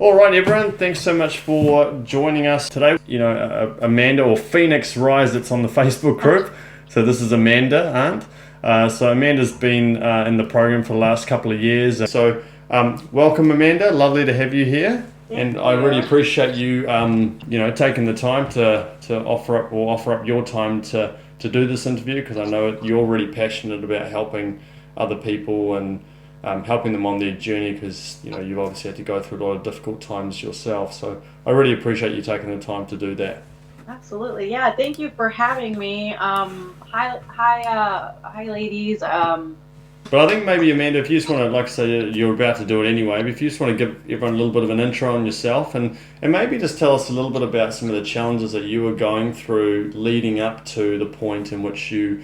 All right, everyone. Thanks so much for joining us today. Amanda, or Phoenix Rise, that's on the Facebook group. So this is Amanda, so Amanda's been in the program for the last couple of years. So welcome, Amanda. Lovely to have you here. And I really appreciate you, taking the time to offer up your time to do this interview, because I know you're really passionate about helping other people and helping them on their journey, because you've obviously had to go through a lot of difficult times yourself. So I really appreciate you taking the time to do that. Absolutely, yeah. Thank you for having me. Hi, ladies. But I think maybe, Amanda, if you just want to, like I say, you're about to do it anyway, but if you just want to give everyone a little bit of an intro on yourself, and maybe just tell us a little bit about some of the challenges that you were going through leading up to the point in which you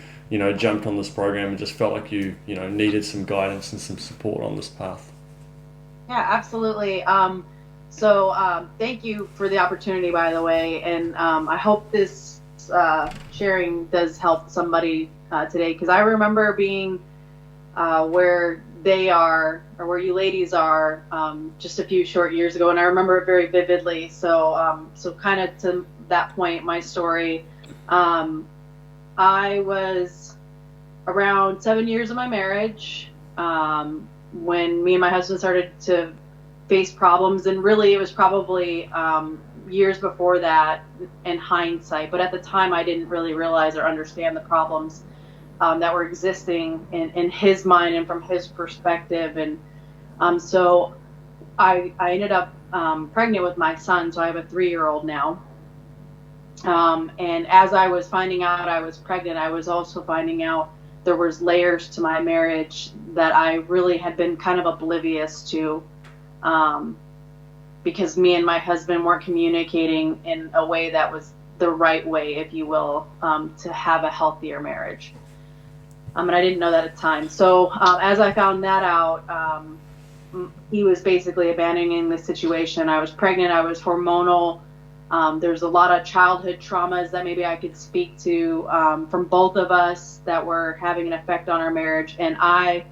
jumped on this program and just felt like you needed some guidance and some support on this path. Yeah, absolutely. Thank you for the opportunity, by the way, and I hope this sharing does help somebody today, because I remember being where they are, or where you ladies are, just a few short years ago, and I remember it very vividly. So kind of to that point, my story. I was around 7 years of my marriage when me and my husband started to face problems, and really it was probably years before that in hindsight, but at the time I didn't really realize or understand the problems that were existing in his mind and from his perspective. And so I ended up pregnant with my son, so I have a 3-year-old now. And as I was finding out I was pregnant, I was also finding out there was layers to my marriage that I really had been kind of oblivious to, because me and my husband weren't communicating in a way that was the right way, if you will, to have a healthier marriage. And I didn't know that at the time. So as I found that out, he was basically abandoning the situation. I was pregnant. I was hormonal. There's a lot of childhood traumas that maybe I could speak to from both of us that were having an effect on our marriage. And I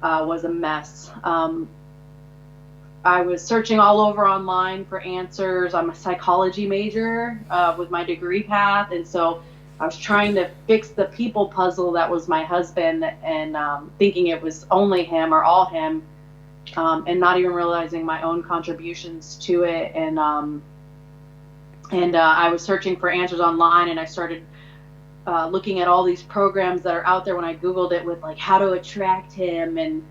was a mess. I was searching all over online for answers. I'm a psychology major with my degree path. And so I was trying to fix the people puzzle that was my husband, and thinking it was only him or all him, and not even realizing my own contributions to it. And I was searching for answers online, and I started looking at all these programs that are out there when I Googled it with like how to attract him. And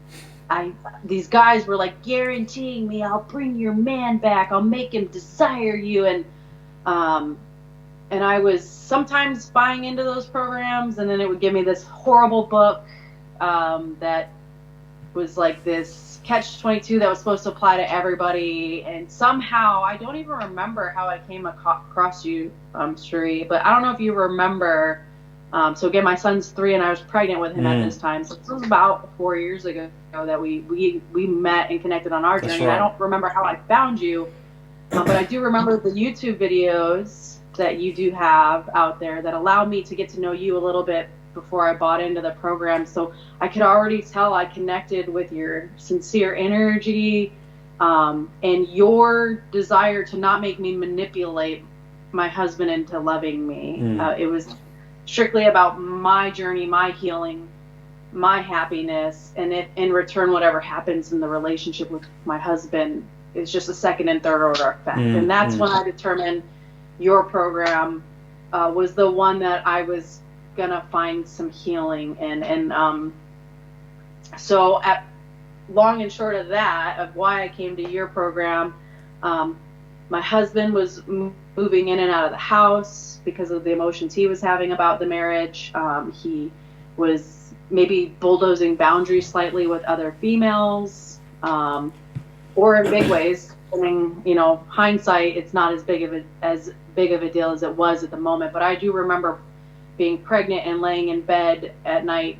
these guys were like guaranteeing me, I'll bring your man back, I'll make him desire you. And I was sometimes buying into those programs, and then it would give me this horrible book that was like this catch-22 that was supposed to apply to everybody. And somehow, I don't even remember how I came across you, Sheree, but I don't know if you remember. So again, my son's 3 and I was pregnant with him at this time. So this was about 4 years ago that we met and connected on our journey. Right. I don't remember how I found you, but I do remember the YouTube videos that you do have out there that allowed me to get to know you a little bit before I bought into the program. So I could already tell I connected with your sincere energy and your desire to not make me manipulate my husband into loving me. It was strictly about my journey, my healing, my happiness, and if in return whatever happens in the relationship with my husband is just a second and third order effect. And that's when I determined your program was the one that I was gonna find some healing in. And so at long and short of that, of why I came to your program, my husband was moving in and out of the house because of the emotions he was having about the marriage. He was maybe bulldozing boundaries slightly with other females, or in big ways. I mean, hindsight, it's not as big of a deal as it was at the moment. But I do remember being pregnant and laying in bed at night,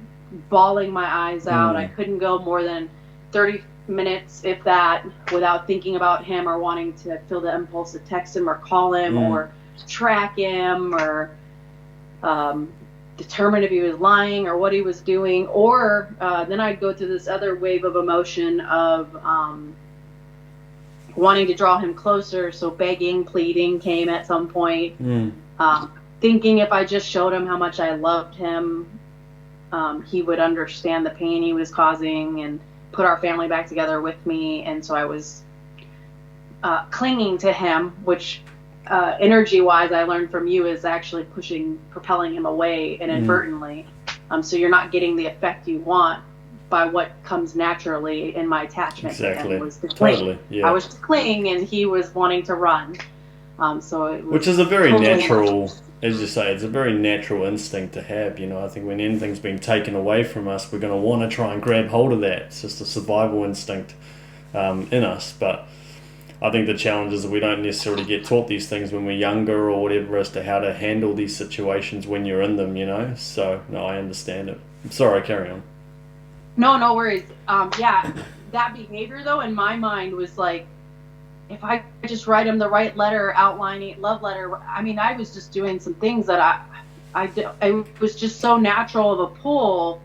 bawling my eyes out. I couldn't go more than 30 minutes, if that, without thinking about him or wanting to feel the impulse to text him or call him or track him or determine if he was lying or what he was doing. Or then I'd go through this other wave of emotion of wanting to draw him closer. So begging, pleading came at some point. Thinking if I just showed him how much I loved him, he would understand the pain he was causing and put our family back together with me. And so I was clinging to him, which energy-wise I learned from you is actually propelling him away inadvertently. So you're not getting the effect you want by what comes naturally in my attachment to him was to cling. Totally, yeah. I was just clinging and he was wanting to run. So it was which is a very totally natural, as you say, it's a very natural instinct to have. You know, I think when anything's being taken away from us, we're going to want to try and grab hold of that. It's just a survival instinct in us. But I think the challenge is that we don't necessarily get taught these things when we're younger or whatever as to how to handle these situations when you're in them, you know. So, no, I understand it. I'm sorry, carry on. No worries. Yeah, that behavior, though, in my mind was like, if I just write him the right letter, outlining love letter, I mean, I was just doing some things that I did. It was just so natural of a pull,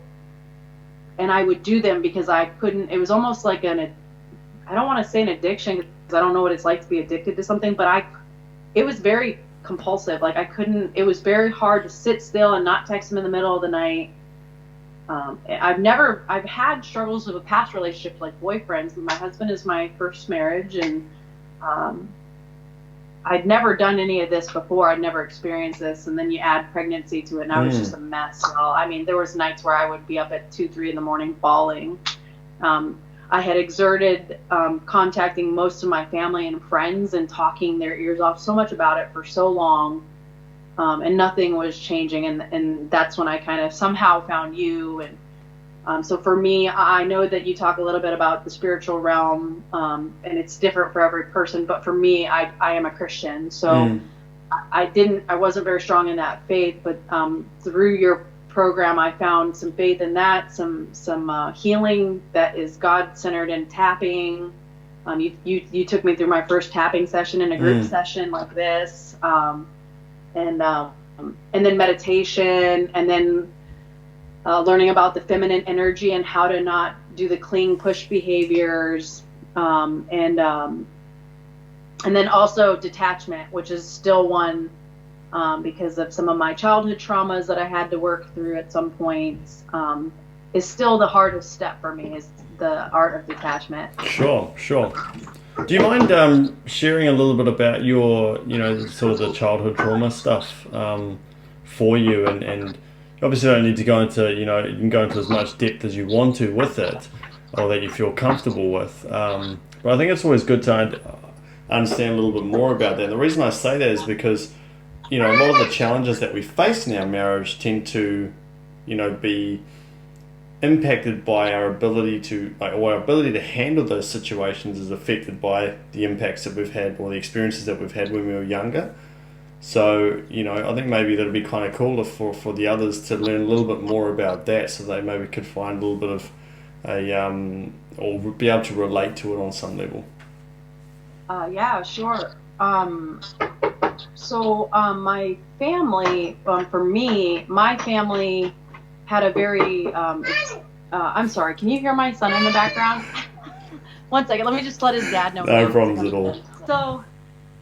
and I would do them because I couldn't. It was almost like I don't want to say an addiction because I don't know what it's like to be addicted to something, but it was very compulsive. Like I couldn't. It was very hard to sit still and not text him in the middle of the night. I've had struggles with a past relationship like boyfriends. My husband is my first marriage, and I'd never done any of this before. I'd never experienced this. And then you add pregnancy to it, and I was just a mess. Well, I mean, there was nights where I would be up at 2-3 in the morning bawling. I had exerted contacting most of my family and friends and talking their ears off so much about it for so long. And nothing was changing. And that's when I kind of somehow found you. And so for me, I know that you talk a little bit about the spiritual realm, and it's different for every person. But for me, I am a Christian. So I wasn't very strong in that faith. But through your program, I found some faith in that, some healing that is God-centered in tapping. You took me through my first tapping session in a group session like this. And then meditation, and then learning about the feminine energy and how to not do the cling push behaviors, and then also detachment, which is still one because of some of my childhood traumas that I had to work through at some points, is still the hardest step for me, is the art of detachment. Sure. Do you mind sharing a little bit about your, sort of the childhood trauma stuff for you? And obviously, you don't need to go into, you can go into as much depth as you want to with it, or that you feel comfortable with. But I think it's always good to understand a little bit more about that. And the reason I say that is because, a lot of the challenges that we face in our marriage tend to, be impacted by our ability to, or our ability to handle those situations is affected by the impacts that we've had or the experiences that we've had when we were younger. So, I think maybe that'd be kind of cool for the others to learn a little bit more about that, so they maybe could find a little bit of or be able to relate to it on some level. Yeah, sure. So my family, for me, my family had a very, I'm sorry, can you hear my son in the background? One second, let me just let his dad know. No problems at all. So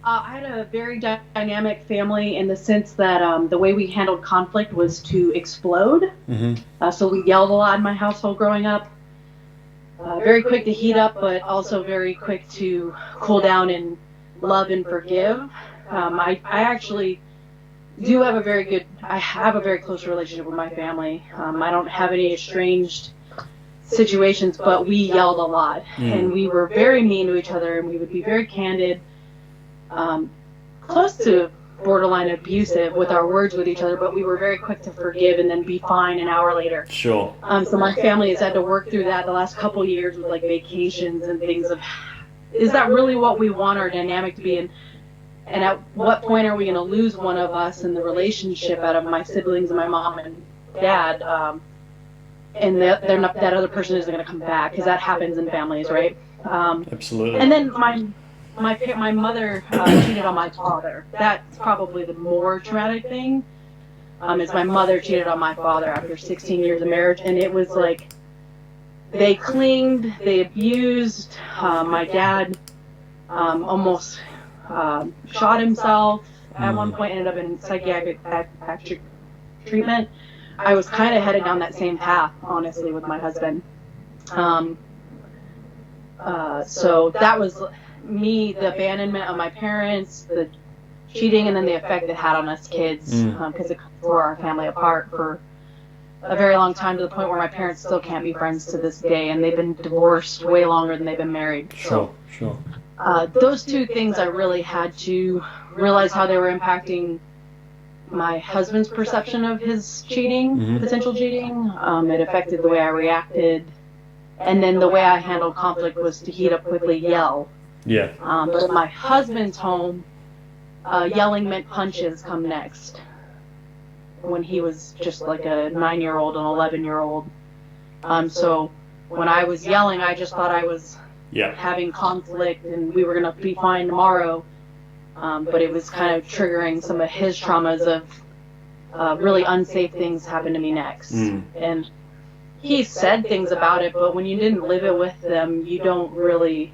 I had a very dynamic family in the sense that the way we handled conflict was to explode. So we yelled a lot in my household growing up. Very quick to heat up, but also very quick to cool down and love and forgive. I actually do have I have a very close relationship with my family. I don't have any estranged situations, but we yelled a lot, and we were very mean to each other, and we would be very candid, close to borderline abusive with our words with each other, but we were very quick to forgive and then be fine an hour later. Sure. So my family has had to work through that the last couple of years with like vacations and things of, is that really what we want our dynamic to be in? And at what point are we going to lose one of us in the relationship out of my siblings and my mom and dad? And that other person isn't going to come back, because that happens in families, right? Absolutely. And then my mother cheated on my father. That's probably the more traumatic thing. Is my mother cheated on my father after 16 years of marriage, and it was like they clinged, they abused. My dad almost shot himself. At one point ended up in psychiatric treatment. I was kind of headed down that same path, honestly, with my husband. So that was me, the abandonment of my parents, the cheating, and then the effect it had on us kids, because it tore our family apart for a very long time, to the point where my parents still can't be friends to this day, and they've been divorced way longer than they've been married. Sure. Those two things, I really had to realize how they were impacting my husband's perception of his cheating, potential cheating. It affected the way I reacted. And then the way I handled conflict was to heat up quickly, yell. Yeah. But in my husband's home, yelling meant punches come next. When he was just like a 9-year-old and 11-year-old. So when I was yelling, I just thought I was having conflict and we were going to be fine tomorrow. But it was kind of triggering some of his traumas of really unsafe things happened to me next. And he said things about it, but when you didn't live it with them, you don't really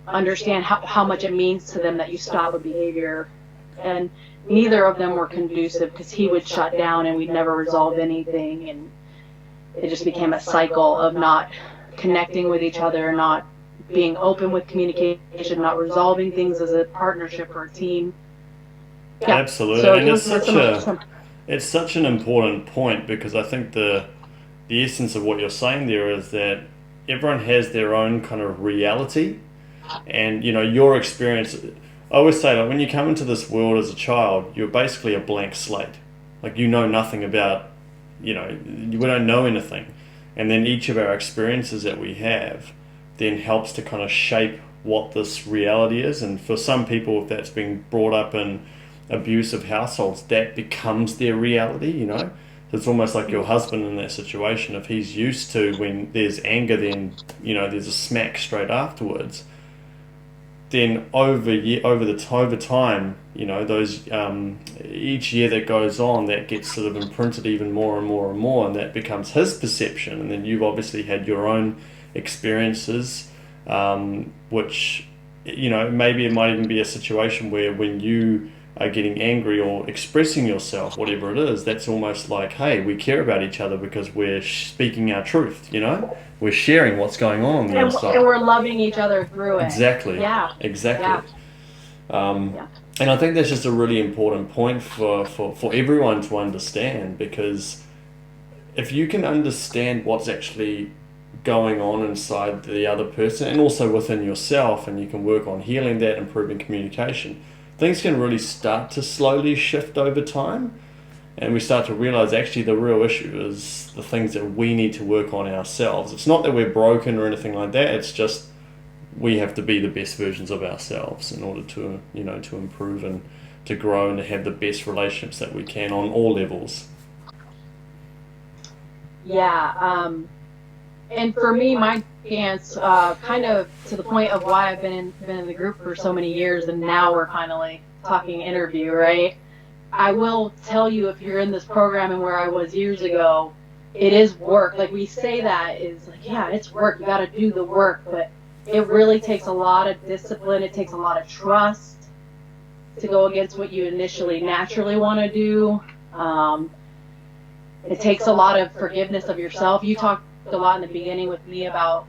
understand how much it means to them that you stop a behavior. And neither of them were conducive, because he would shut down and we'd never resolve anything, and it just became a cycle of not connecting with each other, not being open with communication, not resolving things as a partnership or a team. Yeah. Absolutely. So and it's such an important point, because I think the essence of what you're saying there is that everyone has their own kind of reality, and your experience. I always say, like, when you come into this world as a child, you're basically a blank slate. Like, nothing about, we don't know anything. And then each of our experiences that we have then helps to kind of shape what this reality is. And for some people, if that's been brought up in abusive households, that becomes their reality, So it's almost like your husband in that situation. If he's used to, when there's anger, then, there's a smack straight afterwards. Then over time, those each year that goes on, that gets sort of imprinted even more and more and more, and that becomes his perception. And then you've obviously had your own experiences, which maybe it might even be a situation where when you are getting angry or expressing yourself, whatever it is, that's almost like, hey, we care about each other because we're speaking our truth, We're sharing what's going on the inside. And we're loving each other through it. Exactly. Yeah. Exactly. Yeah. And I think that's just a really important point for everyone to understand, because if you can understand what's actually going on inside the other person and also within yourself, and you can work on healing that, improving communication, things can really start to slowly shift over time, and we start to realize actually the real issue is the things that we need to work on ourselves. It's not that we're broken or anything like that, it's just we have to be the best versions of ourselves in order to to improve and to grow and to have the best relationships that we can on all levels. Yeah, and for me, my dance, kind of to the point of why I've been in the group for so many years, and now we're finally talking interview, right? I will tell you, if you're in this program and where I was years ago, it is work. Like, we say that is like, yeah, it's work. You got to do the work, but it really takes a lot of discipline. It takes a lot of trust to go against what you initially naturally want to do. It takes a lot of forgiveness of yourself. You talked a lot in the beginning with me about,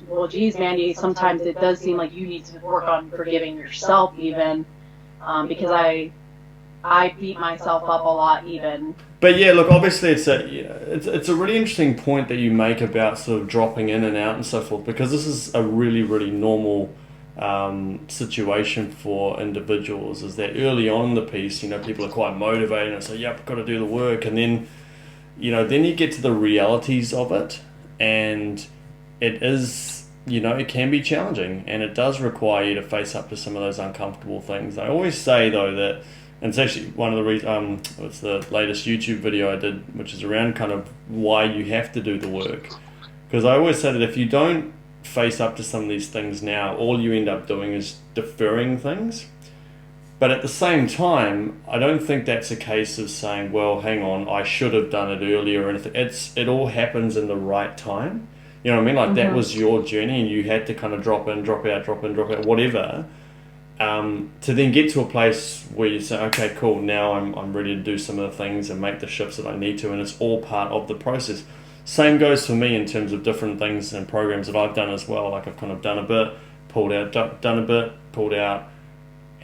well, geez, Mandy, sometimes it does seem like you need to work on forgiving yourself even, because I beat myself up a lot even. But yeah, look, obviously it's a really interesting point that you make about sort of dropping in and out and so forth, because this is a really, really normal situation for individuals. Is that early on in the piece, people are quite motivated and say, yep, I've got to do the work, and then then you get to the realities of it, and it is, it can be challenging, and it does require you to face up to some of those uncomfortable things. I always say, though, that, and it's actually one of the reasons, it's the latest YouTube video I did, which is around kind of why you have to do the work. Because I always say that if you don't face up to some of these things now, all you end up doing is deferring things. But at the same time, I don't think that's a case of saying, well, hang on, I should have done it earlier or anything. It all happens in the right time. You know what I mean? Like that was your journey, and you had to kind of drop in, drop out, drop in, drop out, whatever, to then get to a place where you say, okay, cool, now I'm ready to do some of the things and make the shifts that I need to, and it's all part of the process. Same goes for me in terms of different things and programs that I've done as well. Like I've kind of done a bit, pulled out, done a bit, pulled out,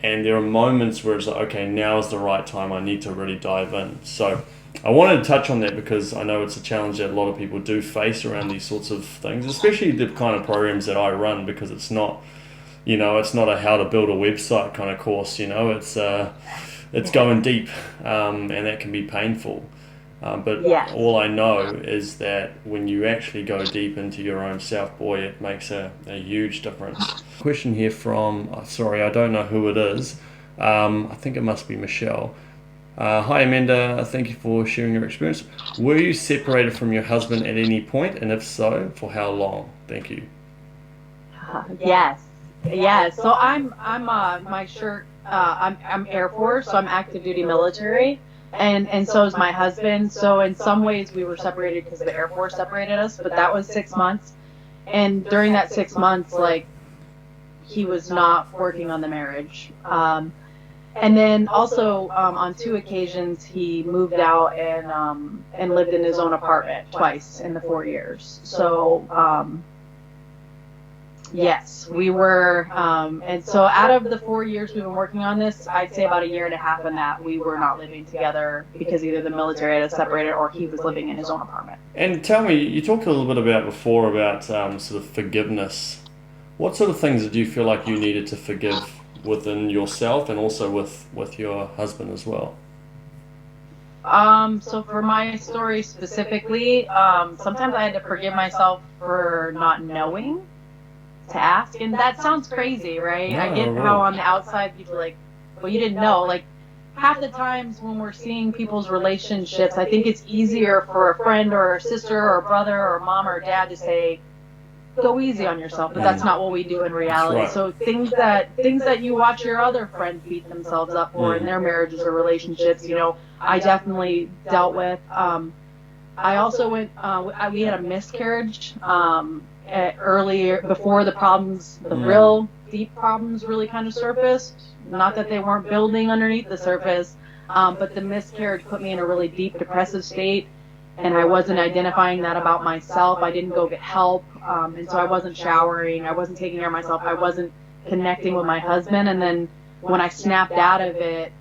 and there are moments where it's like, okay, now is the right time, I need to really dive in. So I wanted to touch on that because I know it's a challenge that a lot of people do face around these sorts of things, especially the kind of programs that I run, because it's not, it's not a how to build a website kind of course, it's going deep, and that can be painful. But all I know is that when you actually go deep into your own self, boy, it makes a huge difference. Question here from, sorry, I don't know who it is. I think it must be Michelle. Hi Amanda, thank you for sharing your experience. Were you separated from your husband at any point, and if so, for how long? Thank you. Yes. So I'm Air Force, so I'm active duty military. And so is my husband. So in some ways we were separated because the Air Force separated us, but that was 6 months. And during that 6 months, like, he was not working on the marriage. And then also on 2 occasions he moved out and lived in his own apartment twice in the 4 years. So yes, we were, and so out of the 4 years we've been working on this, I'd say about 1.5 years in that we were not living together because either the military had us separated or he was living in his own apartment. And tell me, you talked a little bit before about sort of forgiveness. What sort of things did you feel like you needed to forgive within yourself and also with your husband as well? So for my story specifically, sometimes I had to forgive myself for not knowing to ask, and that sounds crazy, right? I get how on the outside people are like, well, you didn't know. Like, half the times when we're seeing people's relationships, I think it's easier for a friend or a sister or a brother or mom or dad to say, go easy on yourself, but that's not what we do in reality. Right. So things that you watch your other friends beat themselves up for in their marriages or relationships, I definitely dealt with. I also went, we had a miscarriage earlier, before the problems, the real deep problems really kind of surfaced. Not that they weren't building underneath the surface, but the miscarriage put me in a really deep depressive state, and I wasn't identifying that about myself. I didn't go get help, and so I wasn't showering, I wasn't taking care of myself, I wasn't connecting with my husband, and then when I snapped out of it,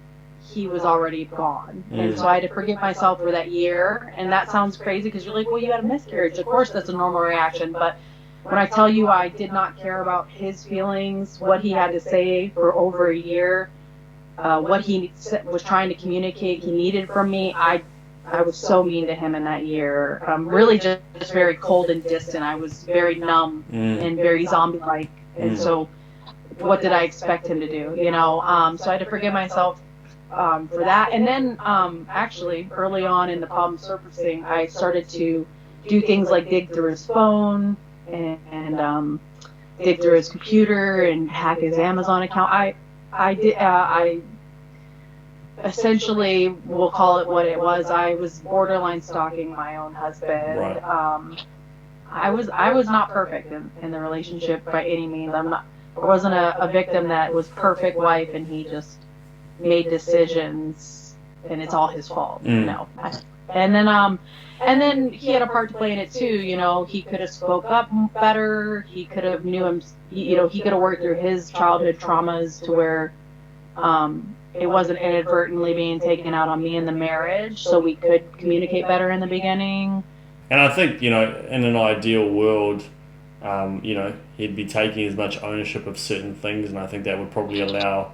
he was already gone. And so I had to forgive myself for that year. And that sounds crazy because you're like, well, you had a miscarriage. Of course, that's a normal reaction. But when I tell you I did not care about his feelings, what he had to say for over a year, what he was trying to communicate he needed from me, I was so mean to him in that year. Really just very cold and distant. I was very numb and very zombie-like. And so what did I expect him to do? So I had to forgive myself for that. And then actually early on in the problem surfacing, I started to do things like dig through his phone and dig through his computer and hack his Amazon account. I essentially, we'll call it what it was. I was borderline stalking my own husband. Right. I was not perfect in the relationship by any means. I wasn't a victim that was perfect wife and he just made decisions and it's all his fault. No. And then he had a part to play in it too. He could have spoke up better. He could have knew him. He could have worked through his childhood traumas to where it wasn't inadvertently being taken out on me in the marriage, so we could communicate better in the beginning. And I think, in an ideal world, he'd be taking as much ownership of certain things, and I think that would probably allow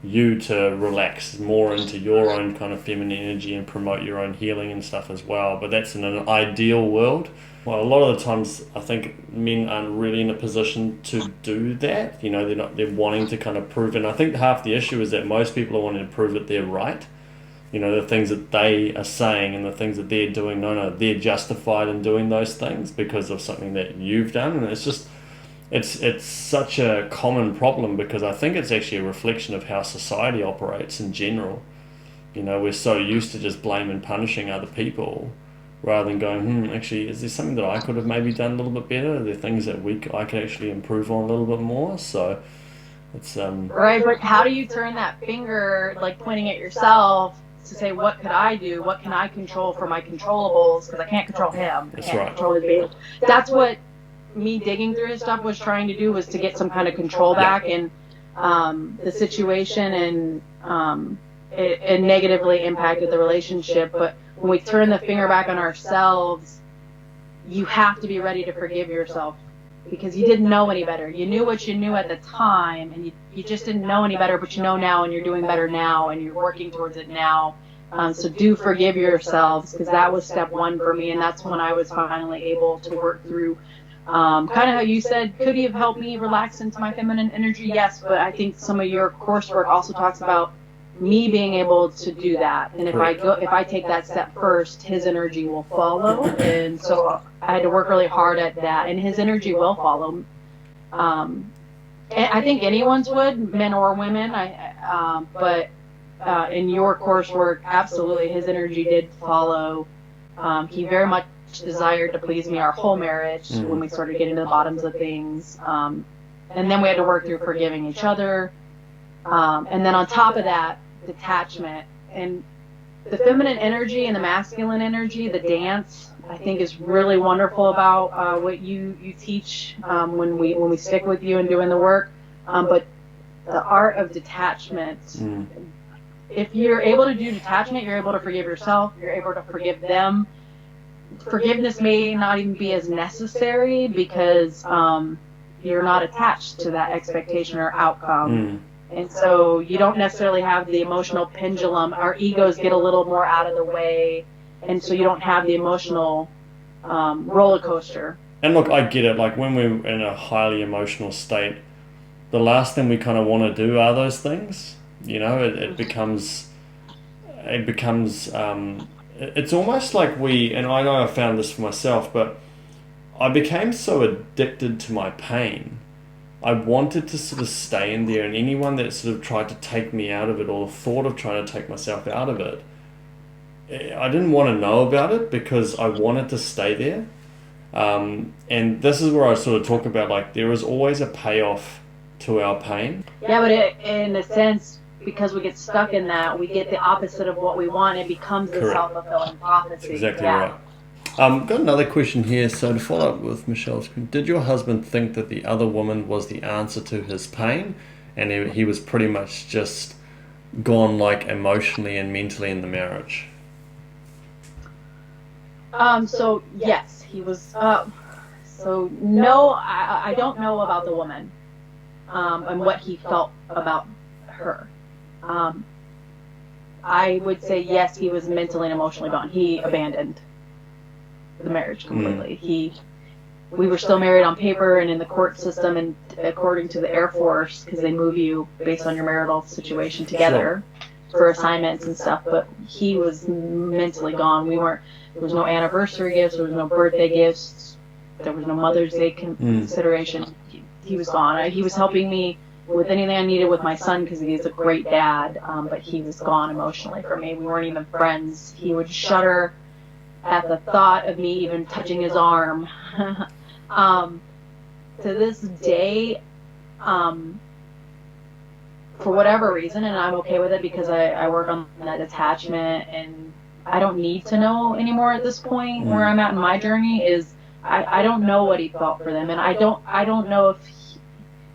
you to relax more into your own kind of feminine energy and promote your own healing and stuff as well. But that's in an ideal world. Well, a lot of the times I think men aren't really in a position to do that. They're wanting to kind of prove, and I think half the issue is that most people are wanting to prove that they're right. The things that they are saying and the things that they're doing, they're justified in doing those things because of something that you've done. And it's just, it's such a common problem because I think it's actually a reflection of how society operates in general. We're so used to just blaming and punishing other people rather than going, actually, is there something that I could have maybe done a little bit better? Are there things that I could actually improve on a little bit more? So it's right. But how do you turn that finger, like pointing at yourself, to say, what could I do? What can I control for my controllables? Because I can't control him. I can't control his behavior. That's what me digging through his stuff was trying to do, was to get some kind of control back in the situation, and it negatively impacted the relationship. But when we turn the finger back on ourselves, you have to be ready to forgive yourself, because you didn't know any better. You knew what you knew at the time, and you just didn't know any better, but you know now, and you're doing better now, and you're working towards it now. So do forgive yourselves, because that was step one for me, and that's when I was finally able to work through kind of how you said, could he have helped me relax into my feminine energy? Yes, but I think some of your coursework also talks about me being able to do that, and if I take that step first, his energy will follow. And so I had to work really hard at that, and his energy will follow. And I think anyone's would, men or women. But in your coursework, absolutely, his energy did follow. He very much desired to please me our whole marriage when we started getting to the bottoms of things, and then we had to work through forgiving each other. And then on top of that, detachment. And the feminine energy and the masculine energy, the dance, I think is really wonderful about what you teach when we stick with you and doing the work. But the art of detachment, if you're able to do detachment, you're able to forgive yourself, you're able to forgive them. Forgiveness may not even be as necessary, because you're not attached to that expectation or outcome. And so you don't necessarily have the emotional pendulum. Our egos get a little more out of the way, and so you don't have the emotional roller coaster. And look, I get it. Like when we're in a highly emotional state, the last thing we kind of want to do are those things. You know, it becomes it's almost like and I know I found this for myself, but I became so addicted to my pain. I wanted to sort of stay in there, and anyone that sort of tried to take me out of it, or thought of trying to take myself out of it, I didn't want to know about it, because I wanted to stay there. And this is where I sort of talk about, like, there is always a payoff to our pain. Yeah, but in a sense, because we get stuck in that, we get the opposite of what we want. It becomes a self-fulfilling prophecy. That's exactly right. Got another question here. So to follow up with Michelle's question, did your husband think that the other woman was the answer to his pain, and he was pretty much just gone, like, emotionally and mentally in the marriage? So yes, he was. So no, I don't know about the woman, and what he felt about her. I would say yes, he was mentally and emotionally gone. He abandoned the marriage completely. We were still married on paper and in the court system, and according to the Air Force, because they move you based on your marital situation together for assignments and stuff. But he was mentally gone. There was no anniversary gifts. There was no birthday gifts. There was no Mother's Day consideration. He was gone. He was helping me with anything I needed with my son, because he's a great dad. But he was gone emotionally for me. We weren't even friends. He would shudder at the thought of me even touching his arm. To this day, for whatever reason, and I'm okay with it, because I work on that attachment, and I don't need to know anymore at this point. Where I'm at in my journey is I don't know what he felt for them, and I don't know if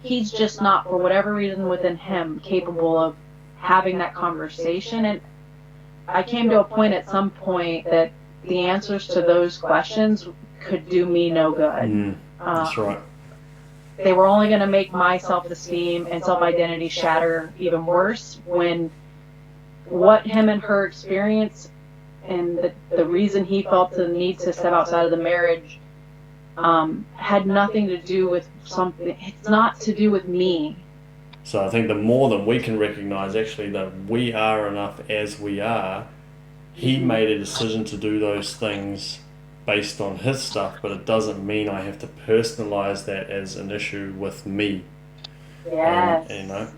he's just not, for whatever reason within him, capable of having that conversation. And I came to a point at some point that the answers to those questions could do me no good. That's right. They were only going to make my self-esteem and self-identity shatter even worse, when what him and her experience, and the reason he felt the need to step outside of the marriage had nothing to do with something. It's not to do with me. So I think the more that we can recognize actually that we are enough as we are, he made a decision to do those things based on his stuff, but it doesn't mean I have to personalize that as an issue with me. Yes. You know?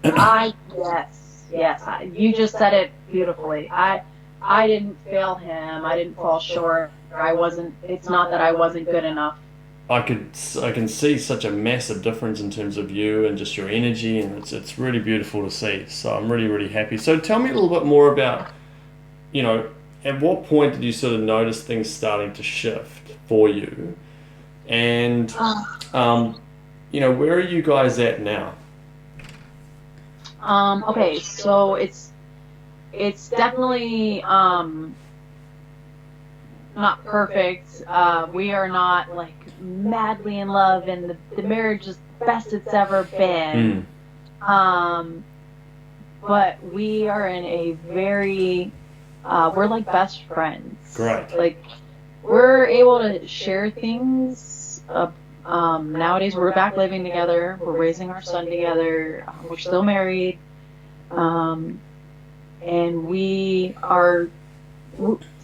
Yes. You just said it beautifully. I didn't fail him. I didn't fall short. it's not that I wasn't good enough. I can see such a massive difference in terms of you and just your energy, and it's really beautiful to see. So I'm really, really happy. So tell me a little bit more about, at what point did you sort of notice things starting to shift for you? And, where are you guys at now? Okay, so it's definitely not perfect. We are not like madly in love, and the marriage is the best it's ever been. But we are in a very we're like best friends. Great. Like, we're able to share things. Nowadays, we're back living together. We're raising our son together. We're still married. And we are,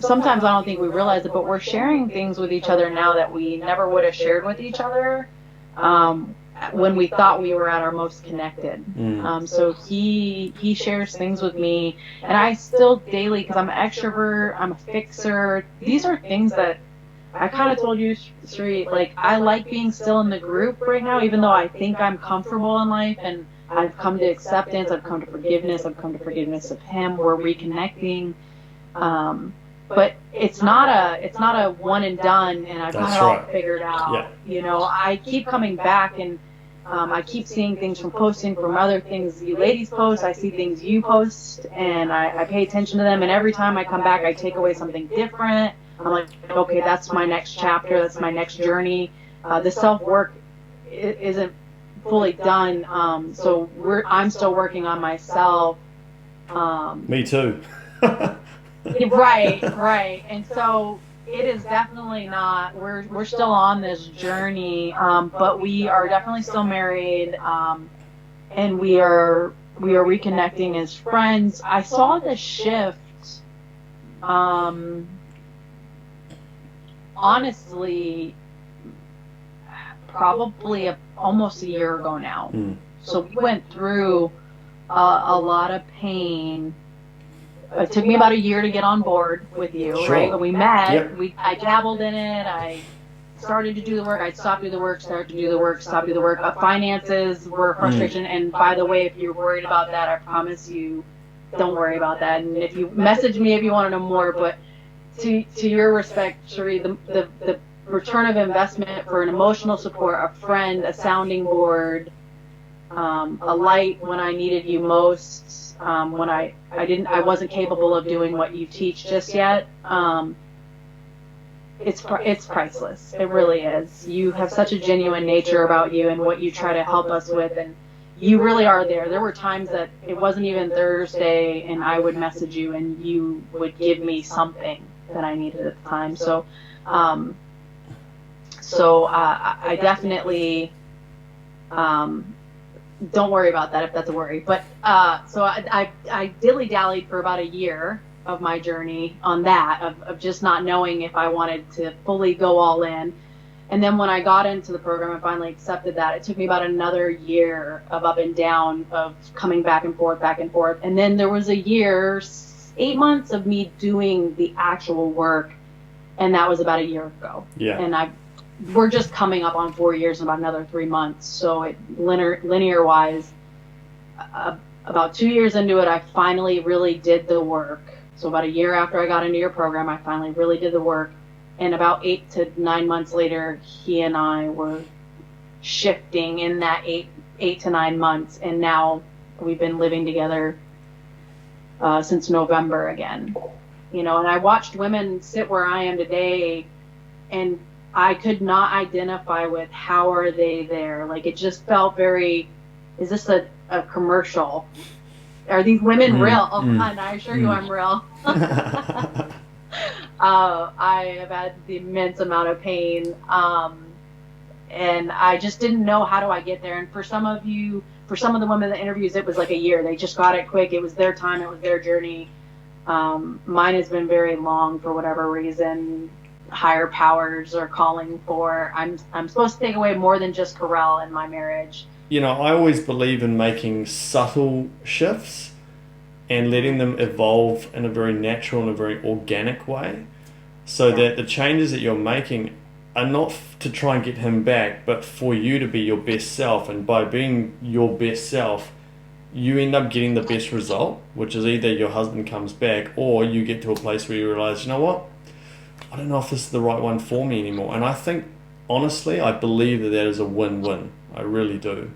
sometimes I don't think we realize it, but we're sharing things with each other now that we never would have shared with each other when we thought we were at our most connected. So he shares things with me, and I still daily, because I'm an extrovert, I'm a fixer. These are things that I kind of told you, Sri, like, I like being still in the group right now, even though I think I'm comfortable in life, and I've come to acceptance, I've come to forgiveness, I've come to forgiveness of him, we're reconnecting. But it's not a one and done, and I've got it all figured out. Yeah. I keep coming back, and I keep seeing things from posting, from other things you ladies post. I see things you post, and I pay attention to them, and every time I come back, I take away something different. I'm like, okay, that's my next chapter, that's my next journey. The self-work isn't fully done, so I'm still working on myself. Me too. Right. And so it is definitely not, we're still on this journey, but we are definitely still married, and we are reconnecting as friends. I saw the shift, honestly, probably almost a year ago now. So we went through a lot of pain. It took me about a year to get on board with you, Sure. right? When we met, Yep. I dabbled in it. I started to do the work. I'd stop do the work, start to do the work, stop do the work. Finances were a frustration. And by the way, if you're worried about that, I promise you, don't worry about that. And if you message me if you want to know more, but to your respect, Cherie, the return of investment for an emotional support, a friend, a sounding board, a light when I needed you most, when I wasn't capable of doing what you teach just yet. It's priceless. It really is. You have such a genuine nature about you and what you try to help us with, and you really are there. There were times that it wasn't even Thursday, and I would message you, and you would give me something that I needed at the time. So, I definitely. Don't worry about that if that's a worry. But so I dilly-dallied for about a year of my journey on that, of just not knowing if I wanted to fully go all in. And then when I got into the program and finally accepted that, it took me about another year of up and down, of coming back and forth. And then there was a year, 8 months of me doing the actual work, and that was about a year ago. Yeah. And we're just coming up on 4 years in about another 3 months. So linear wise, about 2 years into it, I finally really did the work. So about a year after I got into your program, I finally really did the work. And about 8 to 9 months later, he and I were shifting in that 8 to 9 months. And now we've been living together since November again. And I watched women sit where I am today, and I could not identify with how are they there. Like, it just felt very, is this a commercial? Are these women real? And I assure you I'm real. I have had the immense amount of pain. And I just didn't know, how do I get there? And for some of the women in the interviews, it was like a year. They just got it quick. It was their time. It was their journey. Mine has been very long for whatever reason. Higher powers are calling for. I'm supposed to take away more than just Corel in my marriage. I always believe in making subtle shifts and letting them evolve in a very natural and a very organic way. so that the changes that you're making are not to try and get him back, but for you to be your best self. And by being your best self, you end up getting the best result, which is either your husband comes back or you get to a place where you realize, you know what, I don't know if this is the right one for me anymore. And I think, honestly, I believe that is a win-win. I really do.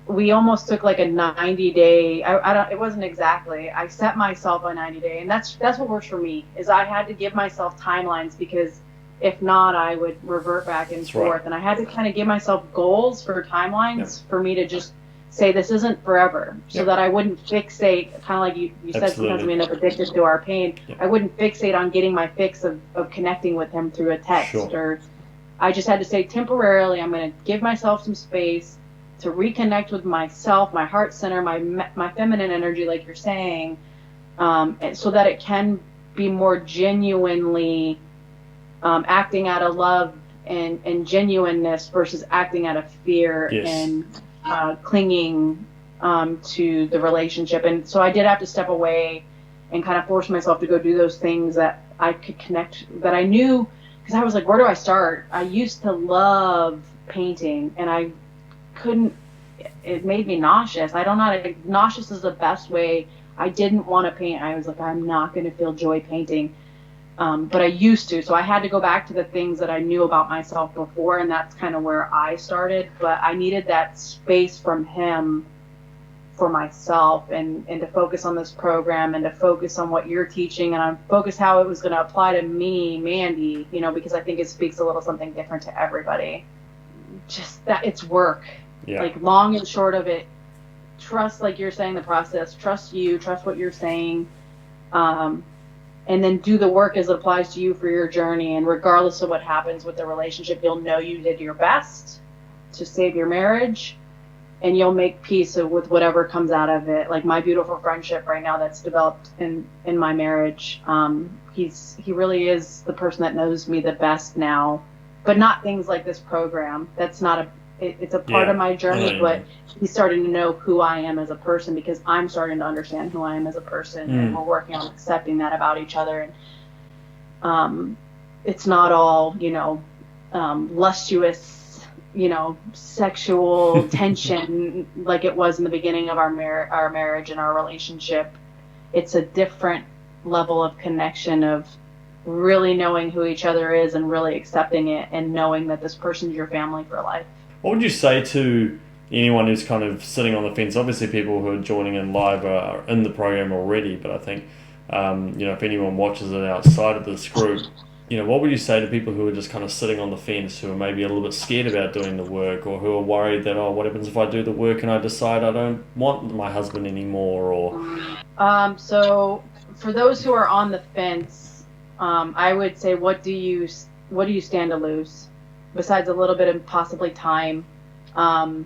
We almost took like a 90-day, I don't, it wasn't exactly, I set myself a 90-day, and that's what works for me, is I had to give myself timelines, because if not, I would revert back and forth. Right. And I had to kind of give myself goals for timelines for me to just say this isn't forever, so that I wouldn't fixate, kind of like you said, sometimes we end up addicted to our pain. I wouldn't fixate on getting my fix of connecting with him through a text. Or I just had to say, temporarily, I'm going to give myself some space to reconnect with myself, my heart center, my feminine energy, like you're saying, so that it can be more genuinely acting out of love and genuineness versus acting out of fear and clinging to the relationship. And so I did have to step away and kind of force myself to go do those things that I could connect, that I knew, because I was like, where do I start? I used to love painting, and I couldn't, it made me nauseous. I don't know, nauseous is the best way. I didn't want to paint. I was like, I'm not going to feel joy painting. But I used to, so I had to go back to the things that I knew about myself before, and that's kind of where I started. But I needed that space from him for myself, and to focus on this program, and to focus on what you're teaching, and focus how it was going to apply to me, Mandy, because I think it speaks a little something different to everybody. Just that it's work. Like, long and short of it, trust, like you're saying, the process, trust you, trust what you're saying, and then do the work as it applies to you for your journey. And regardless of what happens with the relationship, you'll know you did your best to save your marriage, and you'll make peace with whatever comes out of it. Like my beautiful friendship right now that's developed in my marriage, he really is the person that knows me the best now, but not things like this program. That's not it's a part of my journey, but he's starting to know who I am as a person, because I'm starting to understand who I am as a person, and we're working on accepting that about each other. And it's not all, lustuous, sexual tension like it was in the beginning of our marriage and our relationship. It's a different level of connection, of really knowing who each other is and really accepting it, and knowing that this person's your family for life. What would you say to anyone who's kind of sitting on the fence? Obviously, people who are joining in live are in the program already, but I think, if anyone watches it outside of this group, what would you say to people who are just kind of sitting on the fence, who are maybe a little bit scared about doing the work, or who are worried that, what happens if I do the work and I decide I don't want my husband anymore? Or so for those who are on the fence, I would say, what do you stand to lose? Besides a little bit of possibly time, and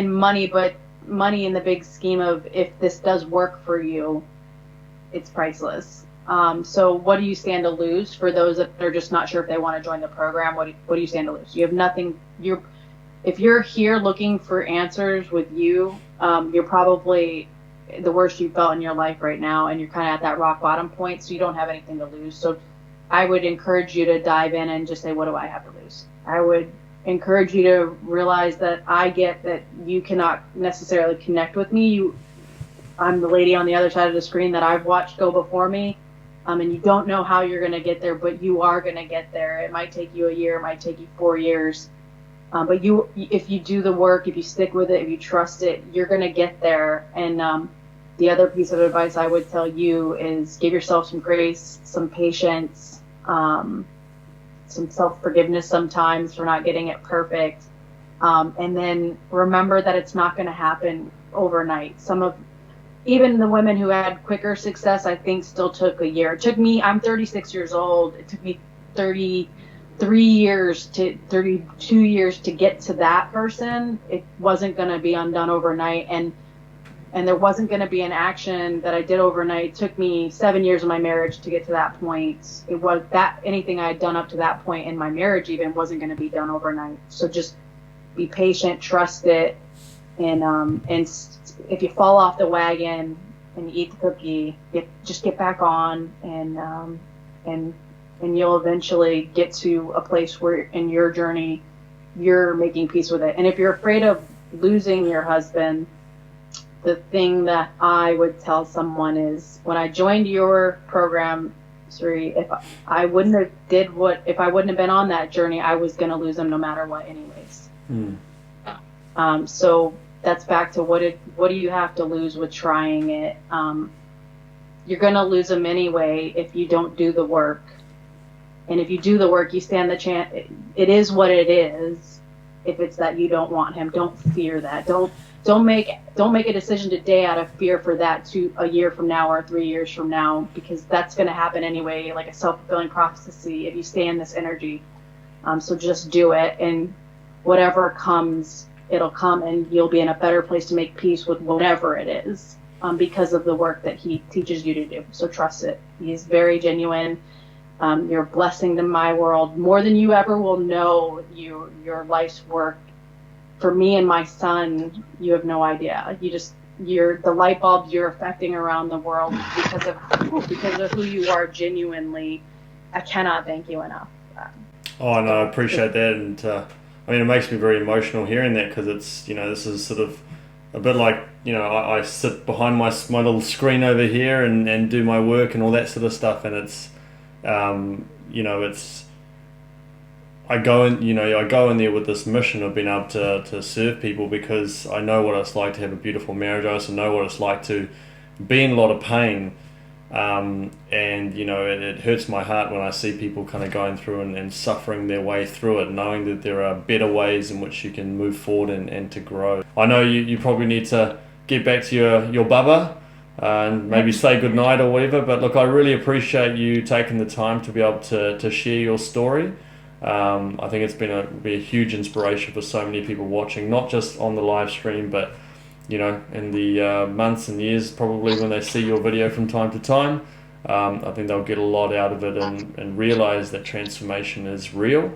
money, but money in the big scheme of, if this does work for you, it's priceless. So what do you stand to lose? For those that are just not sure if they want to join the program, what do you stand to lose? You have nothing. If you're here looking for answers with you, you're probably the worst you've felt in your life right now, and you're kind of at that rock bottom point, so you don't have anything to lose. So I would encourage you to dive in and just say, what do I have to lose? I would encourage you to realize that I get that you cannot necessarily connect with me. I'm the lady on the other side of the screen that I've watched go before me, and you don't know how you're going to get there, but you are going to get there. It might take you a year, it might take you 4 years, but if you do the work, if you stick with it, if you trust it, you're going to get there. And the other piece of advice I would tell you is, give yourself some grace, some patience, some self-forgiveness sometimes for not getting it perfect, and then remember that it's not going to happen overnight. Even the women who had quicker success, I think, still took a year. It took me, I'm 36 years old, it took me 32 years to get to that person. It wasn't going to be undone overnight, and there wasn't going to be an action that I did overnight. It took me 7 years of my marriage to get to that point. It was that anything I had done up to that point in my marriage even wasn't going to be done overnight. So just be patient, trust it, and if you fall off the wagon and you eat the cookie, just get back on and and you'll eventually get to a place where in your journey you're making peace with it. And if you're afraid of losing your husband, the thing that I would tell someone is, when I joined your program, Suri, if I wouldn't have been on that journey, I was going to lose him no matter what anyways. So that's back to what do you have to lose with trying it? You're going to lose him anyway if you don't do the work. And if you do the work, you stand the chance. It is what it is. If it's that you don't want him, don't fear that. Don't make a decision today out of fear for that to a year from now or 3 years from now, because that's going to happen anyway, like a self-fulfilling prophecy if you stay in this energy. So just do it, and whatever comes, it'll come, and you'll be in a better place to make peace with whatever it is, because of the work that he teaches you to do. So trust it. He's very genuine. You're a blessing to my world, more than you ever will know. Your life's work. For me and my son, you have no idea. You're the light bulbs you're affecting around the world because of who you are genuinely. I cannot thank you enough. Oh, no, I appreciate that. And I mean, it makes me very emotional hearing that, because it's, this is sort of a bit like, I sit behind my little screen over here and do my work and all that sort of stuff. And it's, it's, I go in there with this mission of being able to serve people, because I know what it's like to have a beautiful marriage. I also know what it's like to be in a lot of pain, and it hurts my heart when I see people kind of going through and suffering their way through it, knowing that there are better ways in which you can move forward and to grow. I know you probably need to get back to your bubba and maybe say goodnight or whatever, but look, I really appreciate you taking the time to be able to share your story. I think it's be a huge inspiration for so many people watching, not just on the live stream, but in the months and years probably when they see your video from time to time. I think they'll get a lot out of it and realize that transformation is real.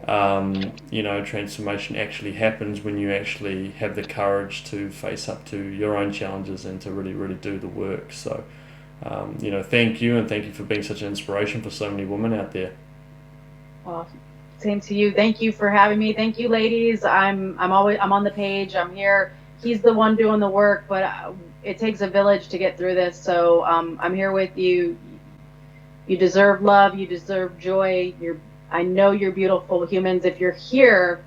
Transformation actually happens when you actually have the courage to face up to your own challenges and to really, really do the work. So, thank you, and thank you for being such an inspiration for so many women out there. Well, same to you. Thank you for having me. Thank you, ladies. I'm on the page. I'm here. He's the one doing the work, but it takes a village to get through this. So I'm here with you. You deserve love. You deserve joy. I know you're beautiful humans. If you're here,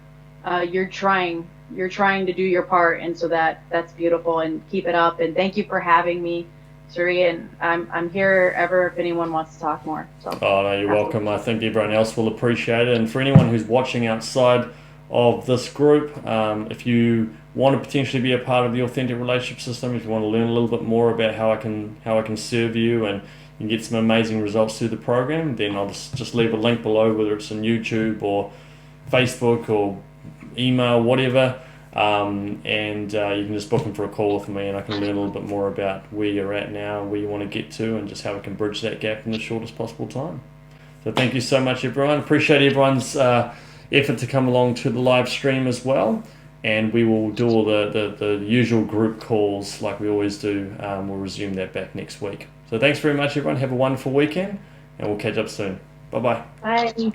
you're trying to do your part, and so that's beautiful. And keep it up. And thank you for having me, Suri, and I'm here ever if anyone wants to talk more. So. Oh, no, you're welcome. I think everyone else will appreciate it. And for anyone who's watching outside of this group, if you want to potentially be a part of the Authentic Relationship System, if you want to learn a little bit more about how I can serve you and you can get some amazing results through the program, then I'll just leave a link below, whether it's on YouTube or Facebook or email, whatever. You can just book them for a call with me, and I can learn a little bit more about where you're at now, where you want to get to, and just how we can bridge that gap in the shortest possible time. So thank you so much, everyone. Appreciate everyone's effort to come along to the live stream as well, and we will do all the usual group calls like we always do. We'll resume that back next week. So thanks very much, everyone. Have a wonderful weekend, and we'll catch up soon. Bye-bye. Bye.